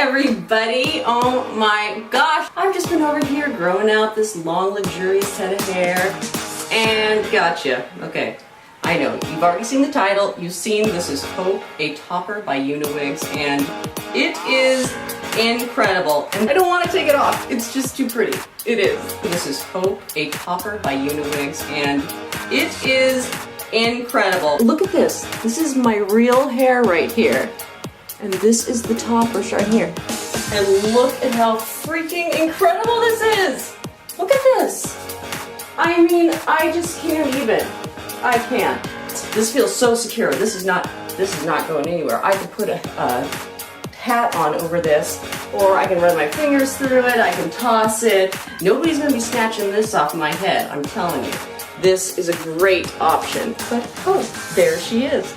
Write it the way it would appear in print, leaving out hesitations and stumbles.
everybody. Oh my gosh. I've just been over here growing out this long, luxurious head of hair. And gotcha. Okay. I know. You've already seen the title. You've seen this is Hope, a topper by UniWigs. And it is incredible. And I don't want to take it off. It's just too pretty. It is. This is Hope, a topper by UniWigs. And it is incredible. Look at this. This is my real hair right here. And this is the topper right here. And look at how freaking incredible this is. Look at this. I mean, I just can't even. I can't. This feels so secure. This is not going anywhere. I could put a hat on over this, or I can run my fingers through it. I can toss it. Nobody's gonna be snatching this off my head. I'm telling you. This is a great option. But oh, there she is.